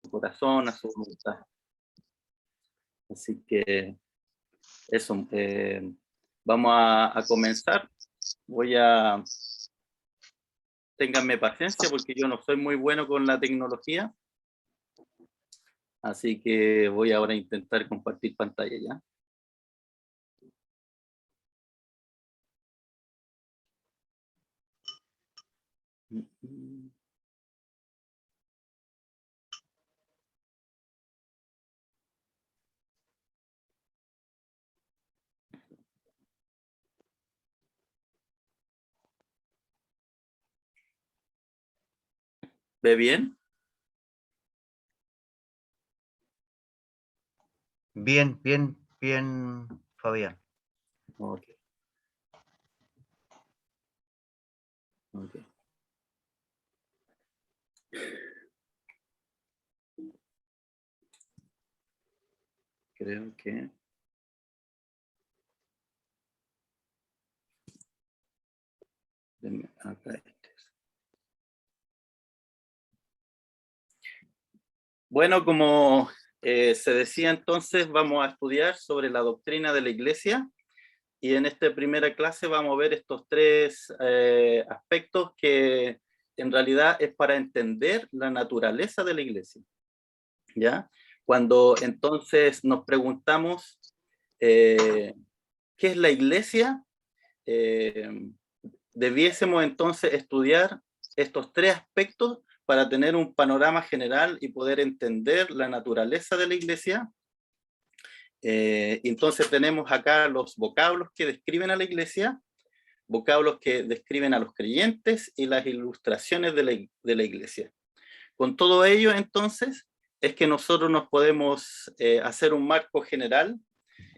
corazón, a su voluntad. Así que eso, vamos a comenzar. Ténganme paciencia porque yo no soy muy bueno con la tecnología. Así que voy ahora a intentar compartir pantalla ya. ¿Ve bien? Bien, bien, bien, Fabián. Ok. Ok. Creo que... Acá. Bueno, como se decía entonces, vamos a estudiar sobre la doctrina de la Iglesia y en esta primera clase vamos a ver estos tres aspectos que en realidad es para entender la naturaleza de la Iglesia. ¿Ya? Cuando entonces nos preguntamos ¿qué es la Iglesia? Debiésemos entonces estudiar estos tres aspectos para tener un panorama general y poder entender la naturaleza de la Iglesia. Entonces tenemos acá los vocablos que describen a la Iglesia, vocablos que describen a los creyentes y las ilustraciones de la Iglesia. Con todo ello, entonces, es que nosotros nos podemos hacer un marco general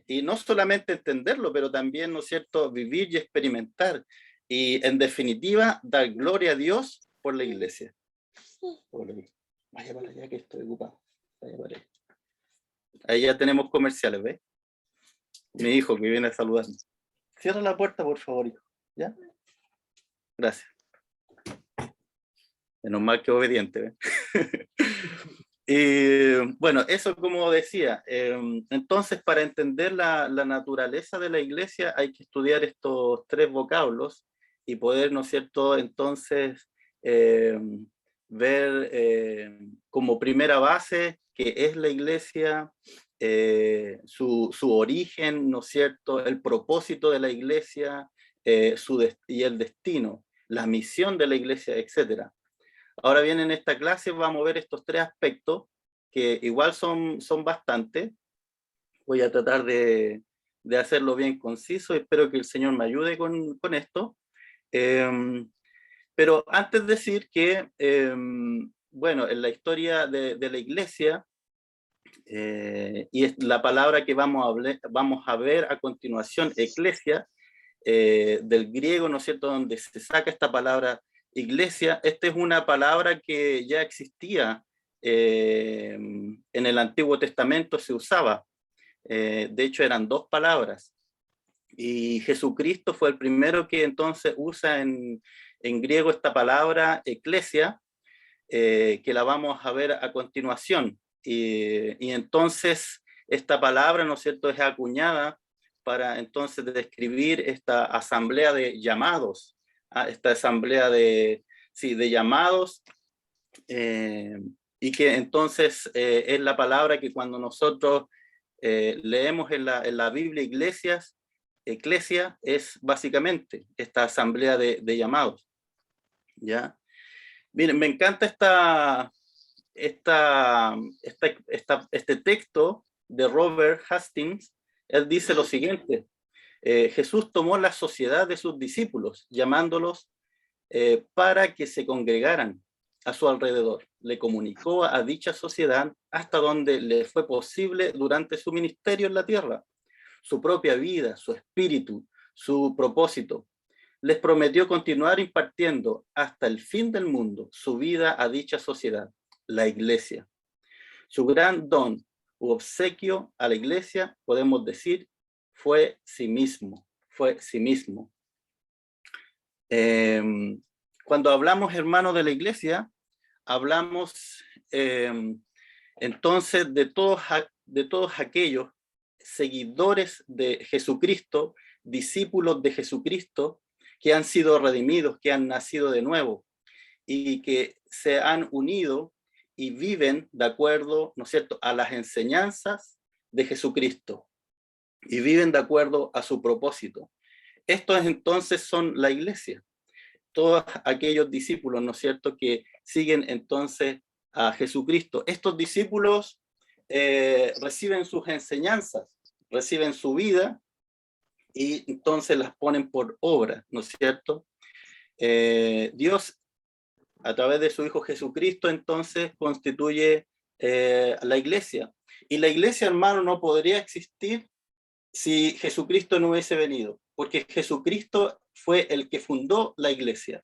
y no solamente entenderlo, pero también, ¿no es cierto?, vivir y experimentar. Y en definitiva, dar gloria a Dios por la Iglesia. Vaya para allá que estoy ocupado. Vaya para allá. Ahí ya tenemos comerciales, ¿ves? Mi hijo que viene a saludarme. Cierra la puerta, por favor, hijo. ¿Ya? Gracias. Menos mal que obediente, ¿ves? Y bueno, eso como decía, entonces para entender la naturaleza de la Iglesia hay que estudiar estos tres vocablos y poder, ¿no es cierto?, entonces ver como primera base qué es la Iglesia, su origen, ¿no es cierto?, el propósito de la Iglesia y el destino, la misión de la Iglesia, etcétera. Ahora bien, en esta clase vamos a ver estos tres aspectos que igual son bastantes. Voy a tratar de hacerlo bien conciso y espero que el Señor me ayude con esto. Pero antes de decir que, bueno, en la historia de la Iglesia, y es la palabra que vamos a ver a continuación, eclesia, del griego, ¿no es cierto?, donde se saca esta palabra iglesia. Esta es una palabra que ya existía en el Antiguo Testamento, se usaba. De hecho, eran dos palabras. Y Jesucristo fue el primero que entonces usa en griego esta palabra eclesia, que la vamos a ver a continuación. Y entonces esta palabra, ¿no es cierto?, es acuñada para entonces describir esta asamblea de llamados, esta asamblea de llamados, y que entonces es la palabra que cuando nosotros leemos en la Biblia eclesia es básicamente esta asamblea de llamados, ¿ya? Miren, me encanta este texto de Robert Hastings. Él dice lo siguiente: Jesús tomó la sociedad de sus discípulos, llamándolos para que se congregaran a su alrededor. Le comunicó a dicha sociedad hasta donde le fue posible durante su ministerio en la tierra, su propia vida, su espíritu, su propósito. Les prometió continuar impartiendo hasta el fin del mundo su vida a dicha sociedad, la Iglesia. Su gran don u obsequio a la Iglesia, podemos decir, fue sí mismo. Cuando hablamos, hermanos, de la Iglesia, hablamos Entonces, de todos aquellos seguidores de Jesucristo, discípulos de Jesucristo, que han sido redimidos, que han nacido de nuevo y que se han unido y viven de acuerdo, ¿no es cierto?, a las enseñanzas de Jesucristo y viven de acuerdo a su propósito. Estos entonces son la iglesia, todos aquellos discípulos, ¿no es cierto?, que siguen entonces a Jesucristo. Estos discípulos reciben sus enseñanzas, reciben su vida y entonces las ponen por obra, ¿no es cierto? Dios, a través de su Hijo Jesucristo, entonces constituye la iglesia. Y la iglesia, hermano, no podría existir si Jesucristo no hubiese venido, porque Jesucristo fue el que fundó la iglesia.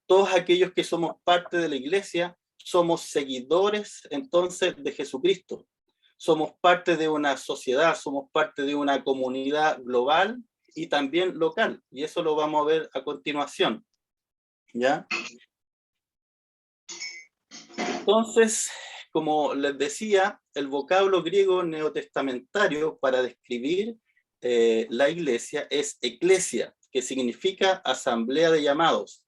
Todos aquellos que somos parte de la iglesia somos seguidores entonces de Jesucristo. Somos parte de una sociedad, somos parte de una comunidad global y también local. Y eso lo vamos a ver a continuación. ¿Ya? Entonces, como les decía, el vocablo griego neotestamentario para describir la iglesia es eclesia, que significa asamblea de llamados.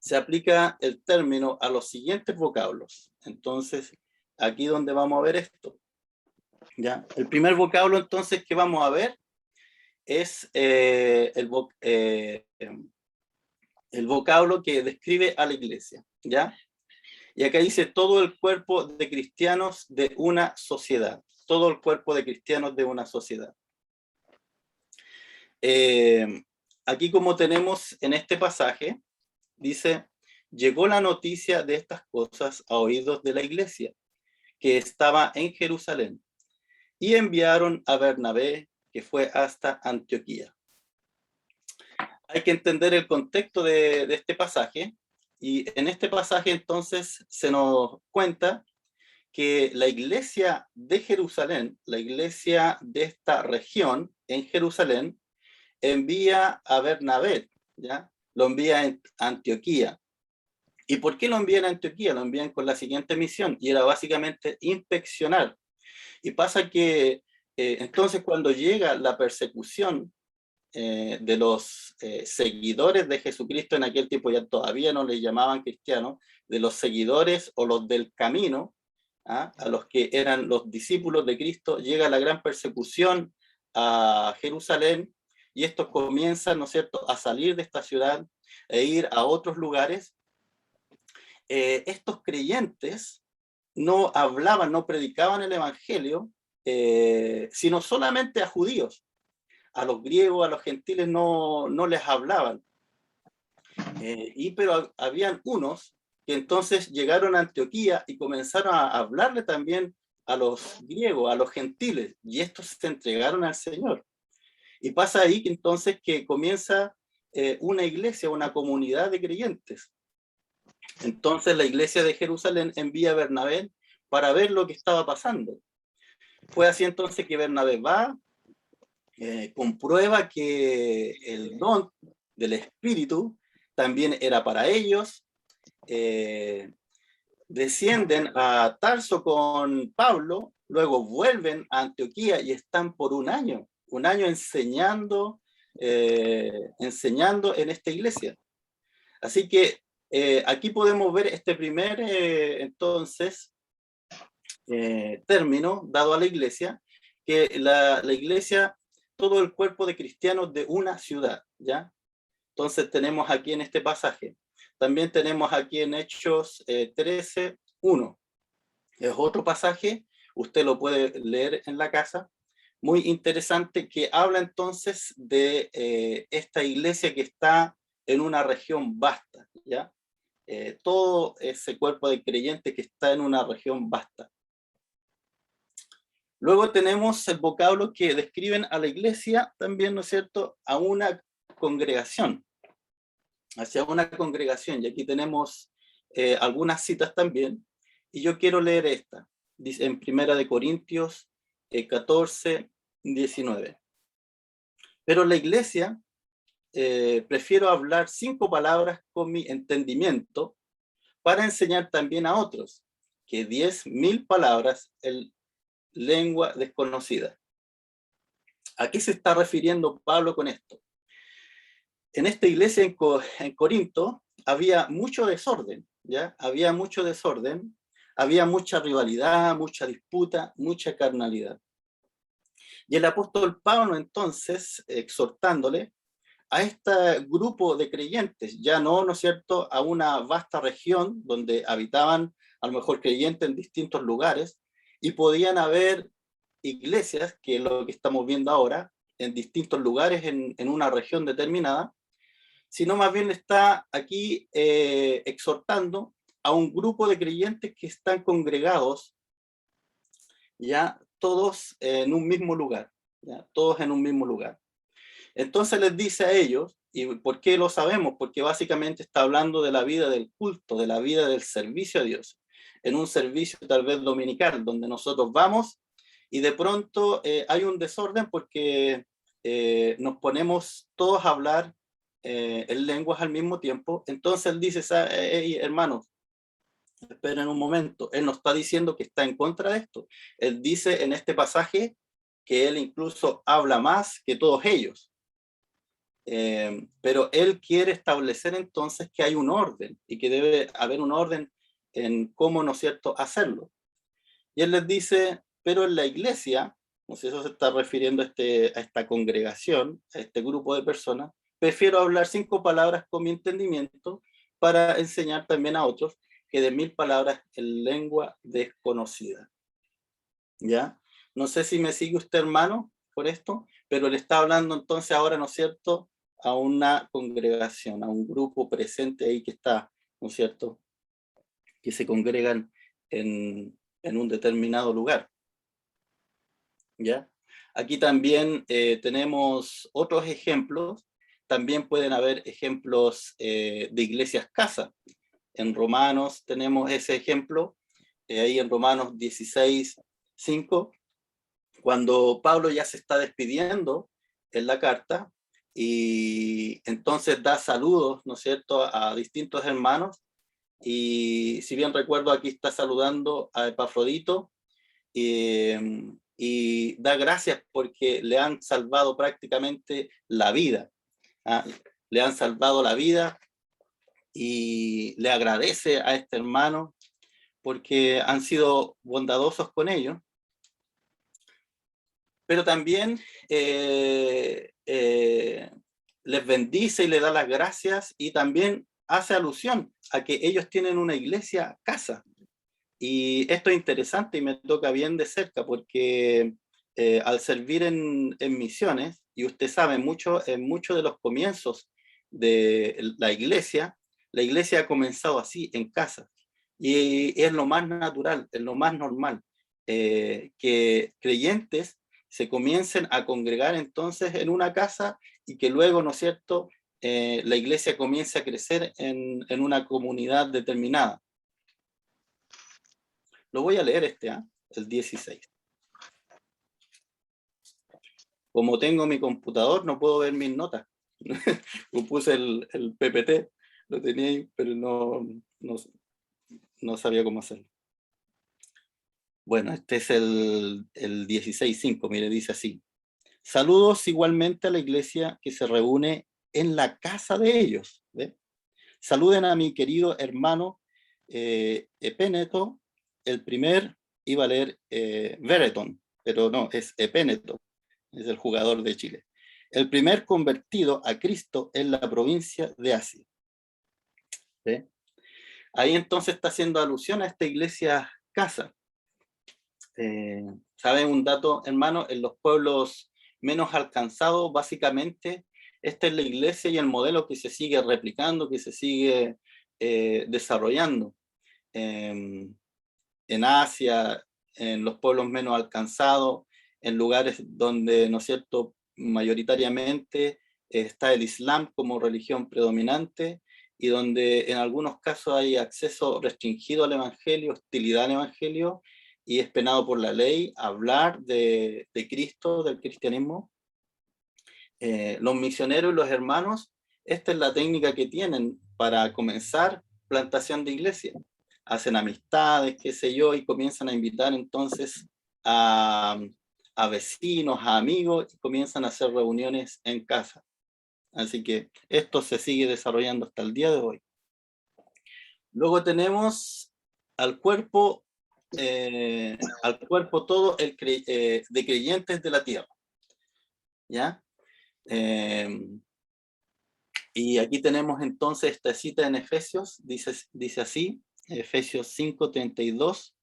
Se aplica el término a los siguientes vocablos. Entonces, aquí donde vamos a ver esto. ¿Ya? El primer vocablo entonces que vamos a ver es el vocablo que describe a la iglesia. ¿Ya? Y acá dice todo el cuerpo de cristianos de una sociedad. Todo el cuerpo de cristianos de una sociedad. Aquí como tenemos en este pasaje, dice, llegó la noticia de estas cosas a oídos de la iglesia, que estaba en Jerusalén, y enviaron a Bernabé, que fue hasta Antioquía. Hay que entender el contexto de este pasaje, y en este pasaje entonces se nos cuenta que la iglesia de Jerusalén, la iglesia de esta región en Jerusalén, envía a Bernabé, ¿ya? Lo envía a Antioquía. ¿Y por qué lo envían a Antioquía? Lo envían con la siguiente misión, y era básicamente inspeccionar. Y pasa que entonces cuando llega la persecución de los seguidores de Jesucristo en aquel tiempo, ya todavía no les llamaban cristianos, de los seguidores o los del camino, ¿ah? A los que eran los discípulos de Cristo, llega la gran persecución a Jerusalén, y estos comienzan, ¿no es cierto?, a salir de esta ciudad e ir a otros lugares. Estos creyentes no hablaban, no predicaban el evangelio, sino solamente a judíos. A los griegos, a los gentiles no les hablaban. Pero habían unos que entonces llegaron a Antioquía y comenzaron a hablarle también a los griegos, a los gentiles, y estos se entregaron al Señor. Y pasa ahí que entonces que comienza una iglesia, una comunidad de creyentes. Entonces la iglesia de Jerusalén envía a Bernabé para ver lo que estaba pasando. Fue así entonces que Bernabé va, comprueba que el don del Espíritu también era para ellos, descienden a Tarso con Pablo, luego vuelven a Antioquía y están por un año enseñando en esta iglesia. Así que aquí podemos ver este primer entonces término dado a la iglesia, que la iglesia, todo el cuerpo de cristianos de una ciudad, ¿ya? Entonces tenemos aquí en este pasaje. También tenemos aquí en Hechos 13:1. Es otro pasaje, usted lo puede leer en la casa, muy interesante, que habla entonces de esta iglesia que está en una región vasta, ¿ya? Todo ese cuerpo de creyentes que está en una región vasta. Luego tenemos el vocablo que describen a la iglesia también, ¿no es cierto?, a una congregación, hacia una congregación, y aquí tenemos algunas citas también, y yo quiero leer esta, dice en 1 Corintios 14:19. Pero la iglesia, prefiero hablar 5 palabras con mi entendimiento para enseñar también a otros, que 10.000 palabras en lengua desconocida. ¿A qué se está refiriendo Pablo con esto? En esta iglesia en Corinto había mucho desorden, ¿ya? Había mucho desorden, había mucha rivalidad, mucha disputa, mucha carnalidad. Y el apóstol Pablo entonces, exhortándole a este grupo de creyentes, ya no, ¿no es cierto?, a una vasta región donde habitaban a lo mejor creyentes en distintos lugares, y podían haber iglesias, que es lo que estamos viendo ahora, en distintos lugares en una región determinada, sino más bien está aquí exhortando a un grupo de creyentes que están congregados ya todos en un mismo lugar, ¿ya? Todos en un mismo lugar. Entonces les dice a ellos, ¿y por qué lo sabemos? Porque básicamente está hablando de la vida del culto, de la vida del servicio a Dios, en un servicio tal vez dominical, donde nosotros vamos y de pronto hay un desorden porque nos ponemos todos a hablar en lenguas al mismo tiempo. Entonces él dice, hey, hermanos, esperen un momento, él no está diciendo que está en contra de esto. Él dice en este pasaje que él incluso habla más que todos ellos. Pero él quiere establecer entonces que hay un orden y que debe haber un orden en cómo, ¿no es cierto?, hacerlo. Y él les dice, pero en la iglesia, no sé si eso se está refiriendo a esta congregación, a este grupo de personas, prefiero hablar 5 palabras con mi entendimiento para enseñar también a otros que de 1000 palabras en lengua desconocida. ¿Ya? No sé si me sigue usted, hermano, por esto, pero le está hablando entonces ahora, ¿no es cierto?, a una congregación, a un grupo presente ahí que está, ¿no es cierto?, que se congregan en un determinado lugar. ¿Ya? Aquí también tenemos otros ejemplos. También pueden haber ejemplos de iglesias casa. En Romanos tenemos ese ejemplo, ahí en Romanos 16:5, cuando Pablo ya se está despidiendo en la carta y entonces da saludos, ¿no es cierto?, a distintos hermanos. Y si bien recuerdo, aquí está saludando a Epafrodito y da gracias porque le han salvado prácticamente la vida. ¿Ah? Le han salvado la vida y le agradece a este hermano porque han sido bondadosos con ellos. Pero también les bendice y le da las gracias y también hace alusión a que ellos tienen una iglesia casa. Y esto es interesante y me toca bien de cerca porque al servir en misiones, y usted sabe, en muchos de los comienzos de la iglesia ha comenzado así, en casa. Y es lo más natural, es lo más normal, que creyentes se comiencen a congregar entonces en una casa y que luego, ¿no es cierto?, la iglesia comience a crecer en una comunidad determinada. Lo voy a leer el 16. Como tengo mi computador, no puedo ver mis notas. Puse el PPT, lo tenía ahí, pero no sabía cómo hacerlo. Bueno, este es el 16:5, mire, dice así. Saludos igualmente a la iglesia que se reúne en la casa de ellos. ¿Ve? Saluden a mi querido hermano Epéneto. El primer iba a leer Vereton, pero no, es Epéneto, es el jugador de Chile. El primer convertido a Cristo en la provincia de Asia. ¿Sí? Ahí entonces está haciendo alusión a esta iglesia casa. ¿Saben un dato, hermano? En los pueblos menos alcanzados, básicamente, esta es la iglesia y el modelo que se sigue replicando, que se sigue desarrollando. En Asia, en los pueblos menos alcanzados, en lugares donde, ¿no es cierto?, mayoritariamente está el Islam como religión predominante y donde en algunos casos hay acceso restringido al Evangelio, hostilidad al Evangelio, y es penado por la ley hablar de Cristo, del cristianismo. Los misioneros y los hermanos, esta es la técnica que tienen para comenzar plantación de iglesia. hacen amistades, qué sé yo, y comienzan a invitar entonces a vecinos, a amigos, y comienzan a hacer reuniones en casa. Así que esto se sigue desarrollando hasta el día de hoy. Luego tenemos al cuerpo todo de creyentes de la tierra. ¿Ya? Y aquí tenemos entonces esta cita en Efesios, dice así, Efesios 5:32.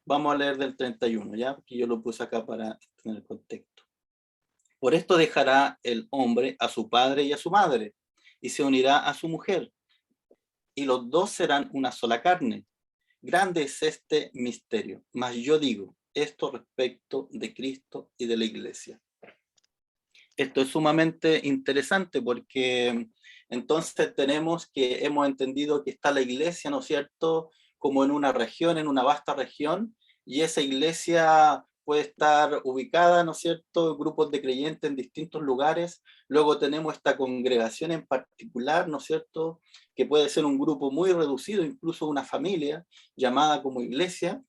Vamos a leer del 31, ¿ya? Porque yo lo puse acá para tener contexto. Por esto dejará el hombre a su padre y a su madre, y se unirá a su mujer, y los dos serán una sola carne. Grande es este misterio, mas yo digo esto respecto de Cristo y de la iglesia. Esto es sumamente interesante porque entonces hemos entendido que está la iglesia, ¿no es cierto?, como en una región, en una vasta región, y esa iglesia puede estar ubicada, ¿no es cierto?, grupos de creyentes en distintos lugares. Luego tenemos esta congregación en particular, ¿no es cierto?, que puede ser un grupo muy reducido, incluso una familia llamada como iglesia,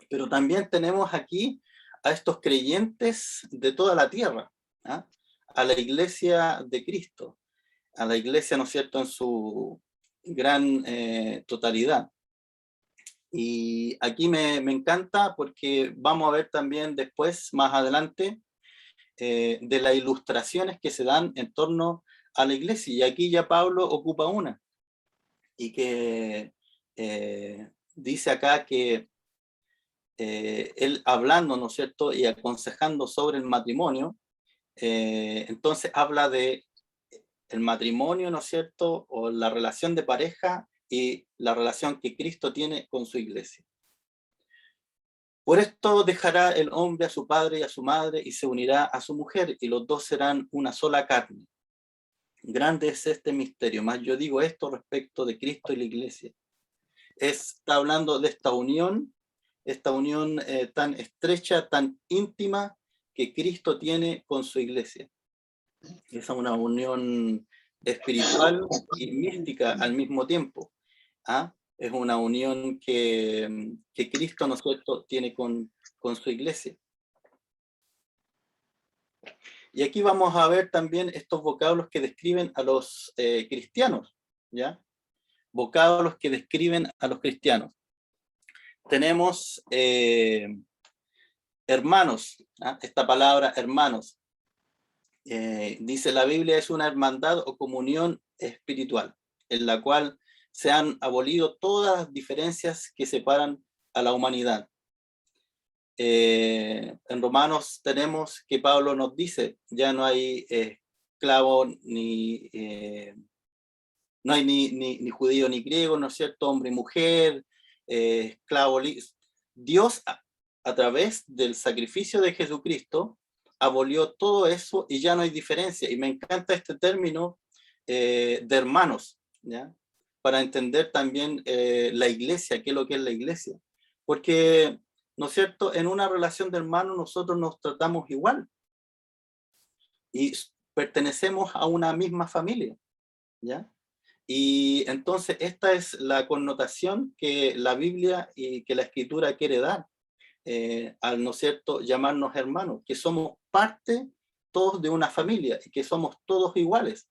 pero también tenemos aquí a estos creyentes de toda la tierra, ¿ah? A la iglesia de Cristo, a la iglesia, ¿no es cierto?, en su gran totalidad. Y aquí me encanta porque vamos a ver también después, más adelante, de las ilustraciones que se dan en torno a la iglesia. Y aquí ya Pablo ocupa una, y que dice acá que él hablando, ¿no es cierto?, y aconsejando sobre el matrimonio, entonces habla de el matrimonio, ¿no es cierto?, o la relación de pareja y la relación que Cristo tiene con su iglesia. Por esto dejará el hombre a su padre y a su madre y se unirá a su mujer, y los dos serán una sola carne. Grande es este misterio, mas yo digo esto respecto de Cristo y la iglesia. Está hablando de esta unión tan estrecha, tan íntima que Cristo tiene con su iglesia. Es una unión espiritual y mística al mismo tiempo. ¿Ah? Es una unión que Cristo, ¿no es cierto?, tiene con su iglesia. Y aquí vamos a ver también estos vocablos que describen a los cristianos, ¿ya? Vocablos que describen a los cristianos. Tenemos hermanos, ¿ah? Esta palabra hermanos. Dice la Biblia, es una hermandad o comunión espiritual, en la cual se han abolido todas las diferencias que separan a la humanidad. En Romanos tenemos que Pablo nos dice, ya no hay esclavo no hay ni judío ni griego, ¿no es cierto?, hombre y mujer, esclavo. Dios a través del sacrificio de Jesucristo abolió todo eso y ya no hay diferencia. Y me encanta este término de hermanos, ¿ya?, para entender también la iglesia, qué es lo que es la iglesia. Porque, ¿no es cierto?, en una relación de hermanos nosotros nos tratamos igual y pertenecemos a una misma familia, ¿ya? Y entonces esta es la connotación que la Biblia y que la Escritura quiere dar al, ¿no es cierto?, llamarnos hermanos, que somos parte todos de una familia y que somos todos iguales.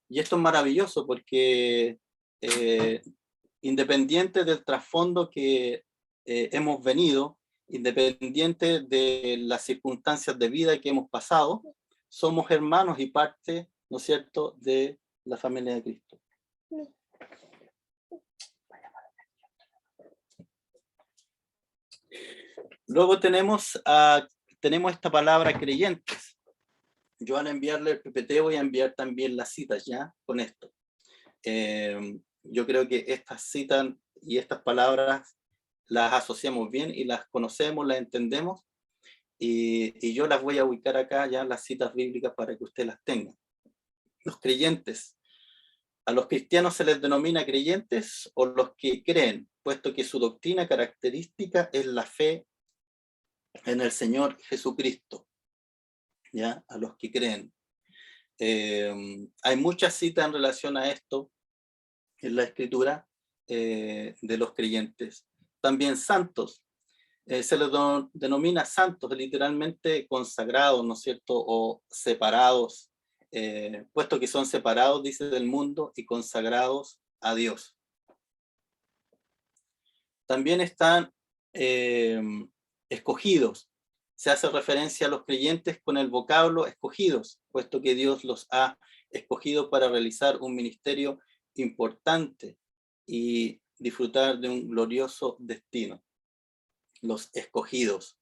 Y esto es maravilloso porque independiente del trasfondo que hemos venido, independiente de las circunstancias de vida que hemos pasado, somos hermanos y parte, ¿no es cierto?, de la familia de Cristo. Luego tenemos esta palabra creyentes. Yo al enviarle el PPT voy a enviar también las citas ya con esto. Yo creo que estas citas y estas palabras las asociamos bien y las conocemos, las entendemos, y yo las voy a ubicar acá ya, las citas bíblicas, para que usted las tenga. Los creyentes. A los cristianos se les denomina creyentes o los que creen, puesto que su doctrina característica es la fe en el Señor Jesucristo. ¿Ya? A los que creen. Hay muchas citas en relación a esto. en la escritura de los creyentes. También santos, se les denomina santos, literalmente consagrados, ¿no es cierto?, o separados, puesto que son separados, dice, del mundo y consagrados a Dios. También están escogidos. Se hace referencia a los creyentes con el vocablo escogidos, puesto que Dios los ha escogido para realizar un ministerio importante y disfrutar de un glorioso destino. Los escogidos.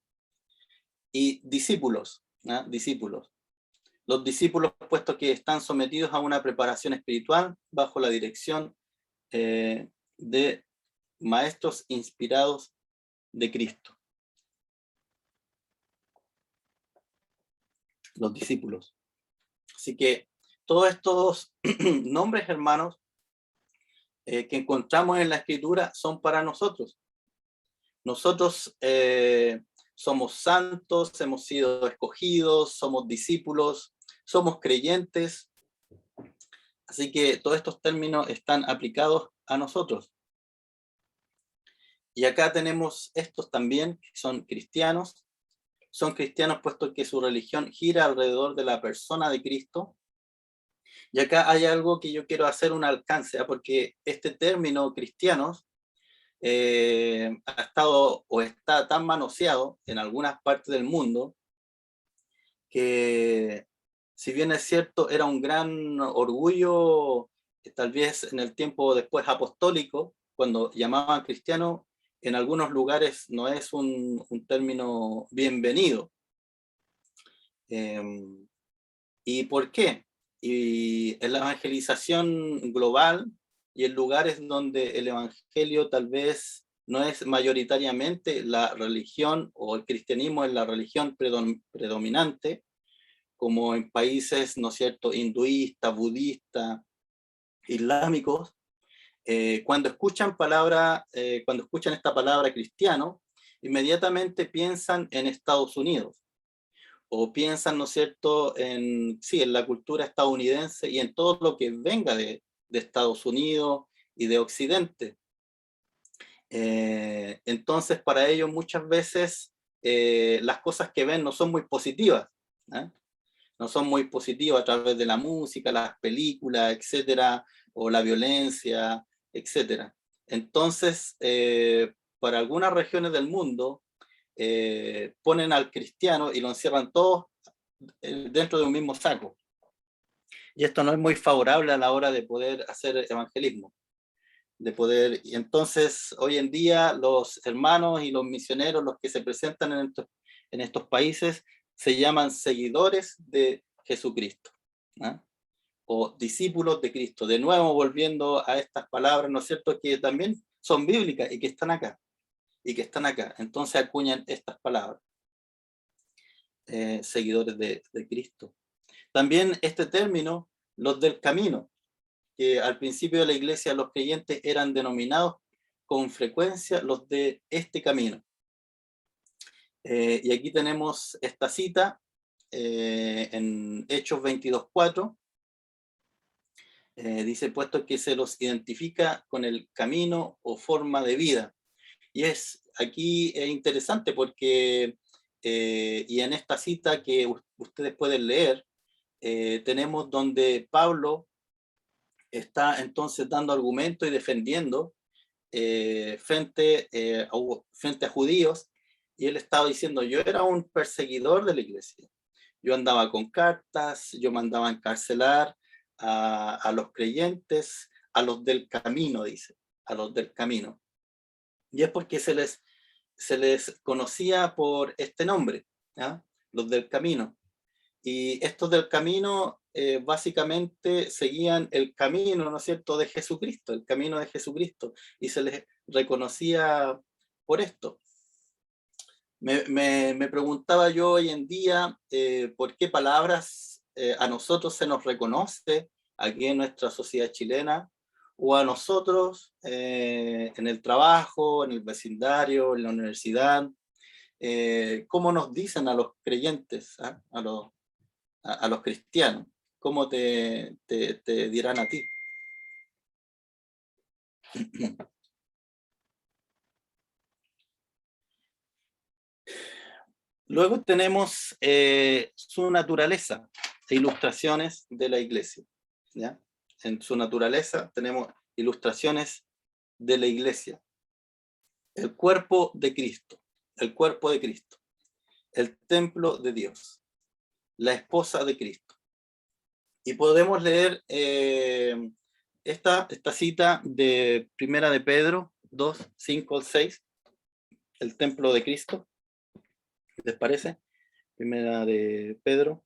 Y discípulos, ¿no? Discípulos. Los discípulos, puesto que están sometidos a una preparación espiritual bajo la dirección de maestros inspirados de Cristo. Los discípulos. Así que todos estos nombres, hermanos, que encontramos en la Escritura son para nosotros. Nosotros somos santos, hemos sido escogidos, somos discípulos, somos creyentes. Así que todos estos términos están aplicados a nosotros. Y acá tenemos estos también, que son cristianos. Son cristianos puesto que su religión gira alrededor de la persona de Cristo. Y acá hay algo que yo quiero hacer un alcance, porque este término cristianos ha estado o está tan manoseado en algunas partes del mundo que, si bien es cierto, era un gran orgullo, tal vez en el tiempo después apostólico, cuando llamaban cristiano, en algunos lugares no es un término bienvenido. ¿Y por qué? Y en la evangelización global y en lugares donde el evangelio tal vez no es mayoritariamente la religión o el cristianismo es la religión predominante, como en países, ¿no es cierto?, hinduistas, budistas, islámicos, cuando escuchan esta palabra cristiano, inmediatamente piensan en Estados Unidos, o piensan, ¿no es cierto?, en la cultura estadounidense y en todo lo que venga de Estados Unidos y de Occidente. Entonces, para ellos muchas veces las cosas que ven no son muy positivas, ¿eh? No son muy positivas a través de la música, las películas, etcétera, o la violencia, etcétera. Entonces, para algunas regiones del mundo, ponen al cristiano y lo encierran todos dentro de un mismo saco. Y esto no es muy favorable a la hora de poder hacer evangelismo. Y entonces, hoy en día, los hermanos y los misioneros, los que se presentan en estos países, se llaman seguidores de Jesucristo, ¿no? O discípulos de Cristo. De nuevo, volviendo a estas palabras, ¿no es cierto?, que también son bíblicas y que están acá. Entonces acuñan estas palabras. Seguidores de Cristo. También este término, los del camino, que al principio de la iglesia los creyentes eran denominados con frecuencia los de este camino. Y aquí tenemos esta cita en Hechos 22:4. Dice, puesto que se los identifica con el camino o forma de vida. Y aquí es interesante porque, y en esta cita que ustedes pueden leer, tenemos donde Pablo está entonces dando argumentos y defendiendo frente a judíos, y él estaba diciendo, yo era un perseguidor de la iglesia, yo andaba con cartas, yo mandaba a encarcelar a los creyentes, a los del camino, dice, a los del camino. Y es porque se les conocía por este nombre, ¿ya? Los del camino. Y estos del camino básicamente seguían el camino, ¿no es cierto?, de Jesucristo, el camino de Jesucristo, y se les reconocía por esto. Me preguntaba yo hoy en día por qué palabras a nosotros se nos reconoce aquí en nuestra sociedad chilena, o a nosotros en el trabajo, en el vecindario, en la universidad, cómo nos dicen a los creyentes, ¿eh? A los cristianos, cómo te dirán a ti. Luego tenemos su naturaleza e ilustraciones de la iglesia, ¿ya? En su naturaleza tenemos ilustraciones de la iglesia. El cuerpo de Cristo, el cuerpo de Cristo, el templo de Dios, la esposa de Cristo. Y podemos leer esta cita de Primera de Pedro 2, 5 al 6, el templo de Cristo. ¿Les parece? Primera de Pedro.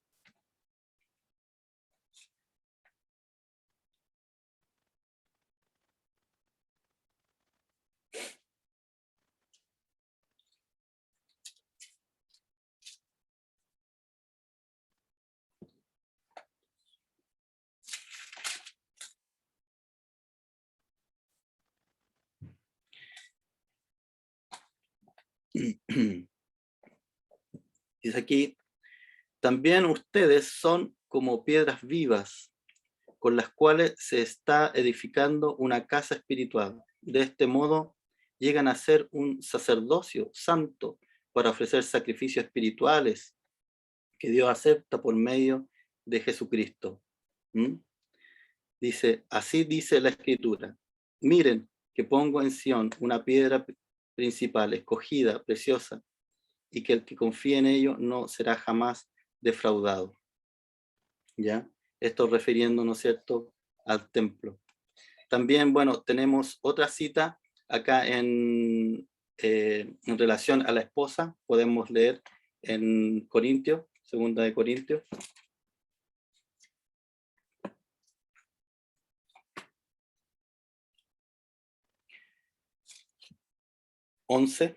Dice aquí, también ustedes son como piedras vivas, con las cuales se está edificando una casa espiritual. De este modo, llegan a ser un sacerdocio santo para ofrecer sacrificios espirituales que Dios acepta por medio de Jesucristo. ¿Mm? Dice, así dice la Escritura, miren que pongo en Sión una piedra principal, escogida, preciosa, y que el que confíe en ello no será jamás defraudado. ¿Ya? Esto refiriendo, ¿no es cierto?, al templo. También, bueno, tenemos otra cita acá en relación a la esposa. Podemos leer en Corintios, segunda de Corintios. Once.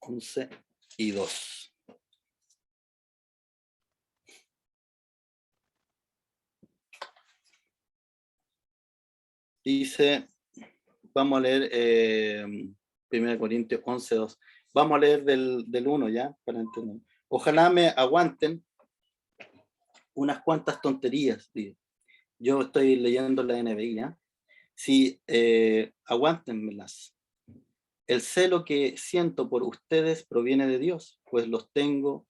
11 y 2. Dice, vamos a leer 1 Corintios 11, 2. Vamos a leer del 1 ya, para entender. Ojalá me aguanten unas cuantas tonterías. Dice. Yo estoy leyendo la NBI, ¿ya? Sí, aguántenmelas. El celo que siento por ustedes proviene de Dios, pues los tengo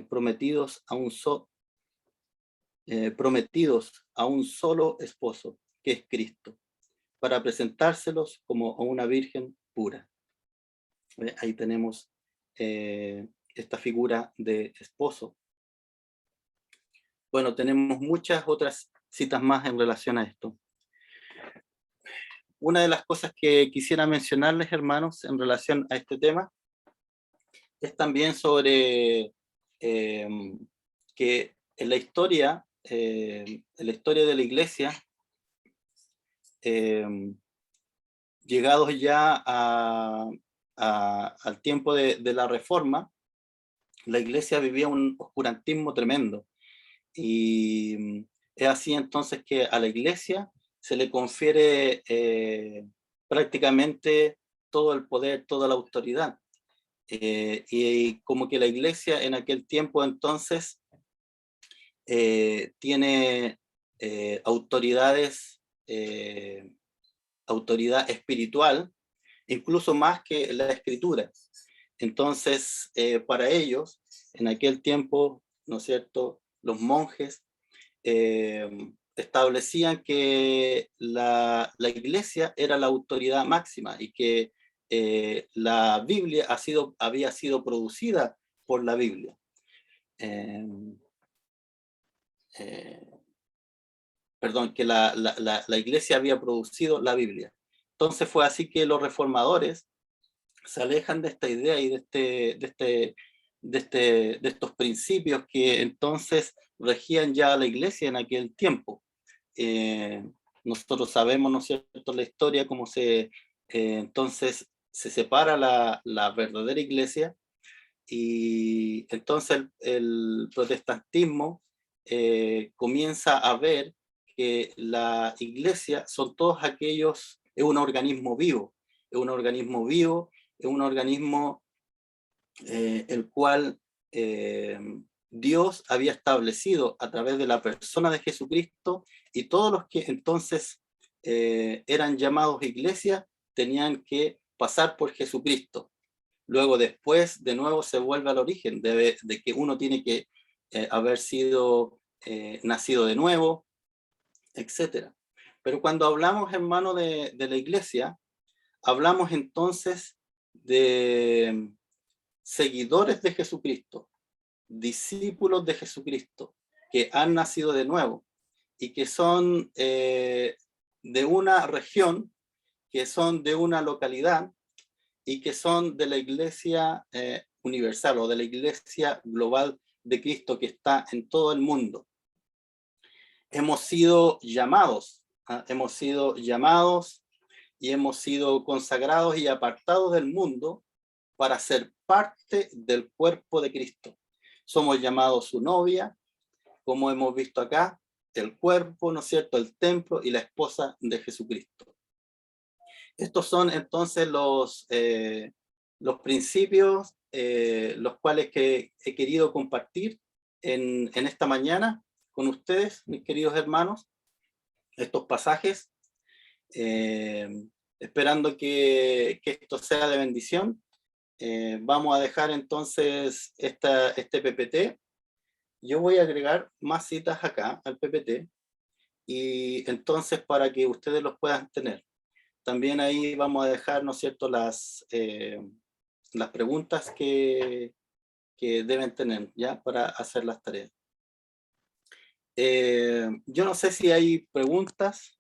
prometidos a un solo esposo, que es Cristo, para presentárselos como a una virgen pura. Ahí tenemos esta figura de esposo. Bueno, tenemos muchas otras citas más en relación a esto. Una de las cosas que quisiera mencionarles, hermanos, en relación a este tema, es también sobre que en la historia de la iglesia, llegados ya al tiempo de la Reforma, la iglesia vivía un oscurantismo tremendo. Y es así entonces que a la iglesia se le confiere prácticamente todo el poder, toda la autoridad. Y como que la iglesia en aquel tiempo entonces tiene autoridad espiritual, incluso más que la escritura. Entonces, para ellos, en aquel tiempo, ¿no es cierto?, los monjes establecían que la iglesia era la autoridad máxima y que la Biblia había sido producida por la Biblia. Perdón, que la iglesia había producido la Biblia. Entonces fue así que los reformadores se alejan de esta idea y de estos principios que entonces regían ya a la iglesia en aquel tiempo. Nosotros sabemos, ¿no es cierto?, la historia, cómo entonces se separa la verdadera iglesia, y entonces el protestantismo comienza a ver que la iglesia son todos aquellos, es un organismo vivo, es un organismo el cual Dios había establecido a través de la persona de Jesucristo, y todos los que entonces eran llamados iglesia tenían que pasar por Jesucristo. Luego después de nuevo se vuelve al origen de que uno tiene que haber sido nacido de nuevo, etc. Pero cuando hablamos, hermano, de la iglesia, hablamos entonces de seguidores de Jesucristo, discípulos de Jesucristo, que han nacido de nuevo y que son de una región, que son de una localidad y que son de la iglesia universal o de la iglesia global de Cristo que está en todo el mundo. Hemos sido llamados, hemos sido llamados y hemos sido consagrados y apartados del mundo para ser parte del cuerpo de Cristo. Somos llamados su novia, como hemos visto acá, el cuerpo, ¿no es cierto?, el templo y la esposa de Jesucristo. Estos son entonces los principios los cuales que he querido compartir en esta mañana con ustedes, mis queridos hermanos, estos pasajes, esperando que esto sea de bendición. Vamos a dejar entonces este PPT. Yo voy a agregar más citas acá al PPT, y entonces para que ustedes los puedan tener. También ahí vamos a dejar, ¿no es cierto?, las preguntas que deben tener, ¿ya?, para hacer las tareas. Yo no sé si hay preguntas